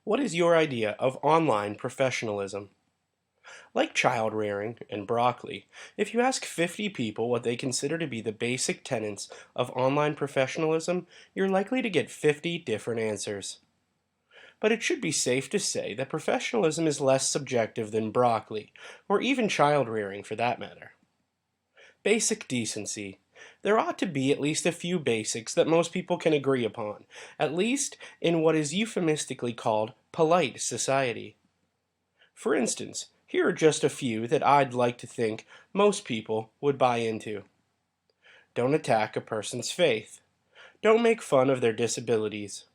What is your idea of online professionalism? Like child rearing and broccoli, if you ask 50 people what they consider to be the basic tenets of online professionalism, you're likely to get 50 different answers. But it should be safe to say that professionalism is less subjective than broccoli, or even child rearing for that matter. Basic decency. There ought to be at least a few basics that most people can agree upon, at least in what is euphemistically called polite society. For instance, here are just a few that I'd like to think most people would buy into. Don't attack a person's faith. Don't make fun of their disabilities.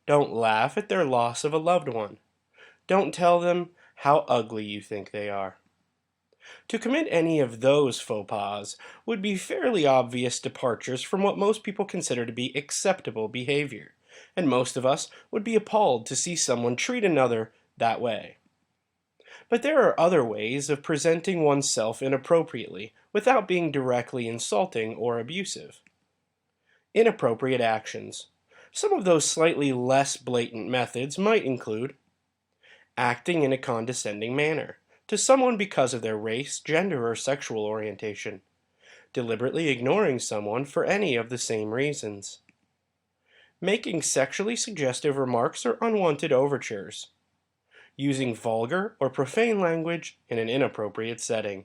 Don't laugh at their loss of a loved one. Don't tell them how ugly you think they are. To commit any of those faux pas would be fairly obvious departures from what most people consider to be acceptable behavior, and most of us would be appalled to see someone treat another that way. But there are other ways of presenting oneself inappropriately without being directly insulting or abusive. Inappropriate actions. Some of those slightly less blatant methods might include acting in a condescending manner to someone because of their race, gender, or sexual orientation, deliberately ignoring someone for any of the same reasons, making sexually suggestive remarks or unwanted overtures, using vulgar or profane language in an inappropriate setting.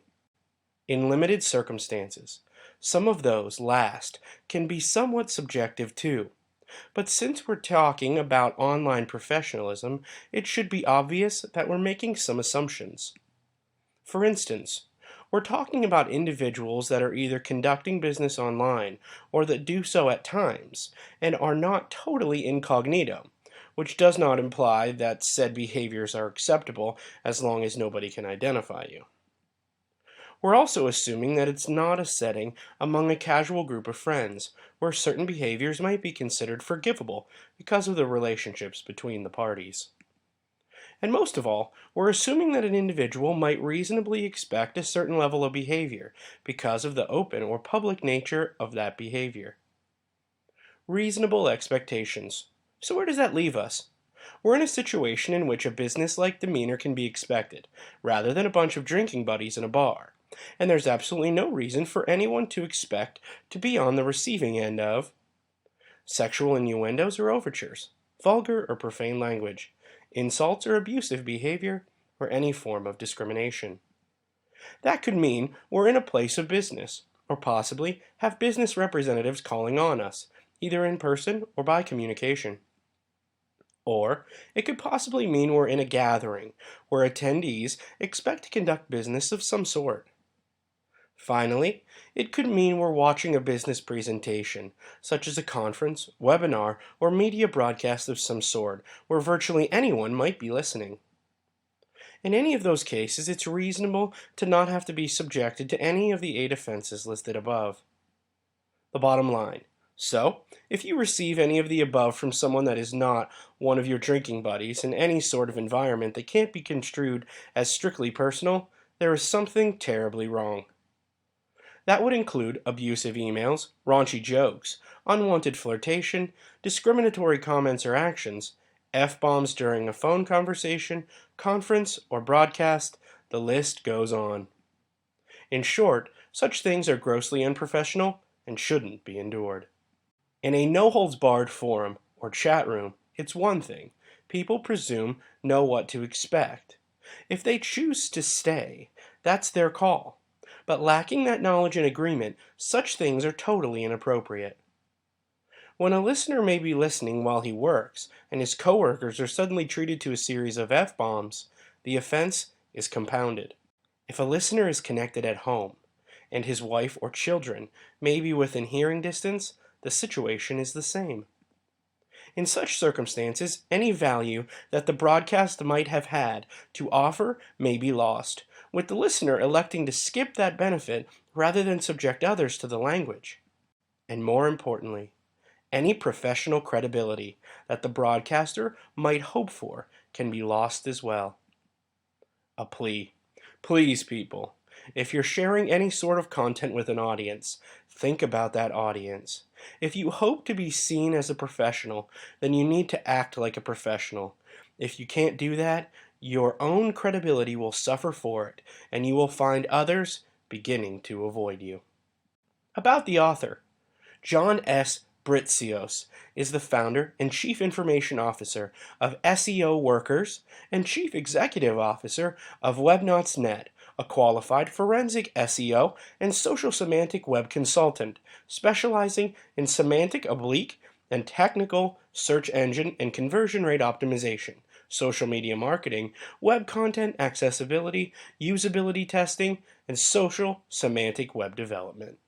In limited circumstances, some of those last can be somewhat subjective too. But since we're talking about online professionalism, it should be obvious that we're making some assumptions. For instance, we're talking about individuals that are either conducting business online or that do so at times and are not totally incognito, which does not imply that said behaviors are acceptable as long as nobody can identify you. We're also assuming that it's not a setting among a casual group of friends, where certain behaviors might be considered forgivable because of the relationships between the parties. And most of all, we're assuming that an individual might reasonably expect a certain level of behavior because of the open or public nature of that behavior. Reasonable expectations. So where does that leave us? We're in a situation in which a business-like demeanor can be expected, rather than a bunch of drinking buddies in a bar. And there's absolutely no reason for anyone to expect to be on the receiving end of sexual innuendos or overtures, vulgar or profane language, insults or abusive behavior, or any form of discrimination. That could mean we're in a place of business, or possibly have business representatives calling on us, either in person or by communication. Or it could possibly mean we're in a gathering where attendees expect to conduct business of some sort. Finally, it could mean we're watching a business presentation, such as a conference, webinar, or media broadcast of some sort, where virtually anyone might be listening. In any of those cases, it's reasonable to not have to be subjected to any of the 8 offenses listed above. The bottom line. So, if you receive any of the above from someone that is not one of your drinking buddies in any sort of environment that can't be construed as strictly personal, there is something terribly wrong. That would include abusive emails, raunchy jokes, unwanted flirtation, discriminatory comments or actions, F-bombs during a phone conversation, conference, or broadcast. The list goes on. In short, such things are grossly unprofessional and shouldn't be endured. In a no-holds-barred forum or chat room, it's one thing. People presume know what to expect. If they choose to stay, that's their call. But lacking that knowledge and agreement, such things are totally inappropriate. When a listener may be listening while he works, and his coworkers are suddenly treated to a series of F-bombs, the offense is compounded. If a listener is connected at home, and his wife or children may be within hearing distance, the situation is the same. In such circumstances, any value that the broadcast might have had to offer may be lost, with the listener electing to skip that benefit rather than subject others to the language. And more importantly, any professional credibility that the broadcaster might hope for can be lost as well. A plea. Please, people, if you're sharing any sort of content with an audience, think about that audience. If you hope to be seen as a professional, then you need to act like a professional. If you can't do that, your own credibility will suffer for it, and you will find others beginning to avoid you. About the author, John S. Britsios is the founder and Chief Information Officer of SEO Workers and Chief Executive Officer of WebNotsNet, a qualified forensic SEO and social semantic web consultant, specializing in semantic oblique and technical search engine and conversion rate optimization, social media marketing, web content accessibility, usability testing, and social semantic web development.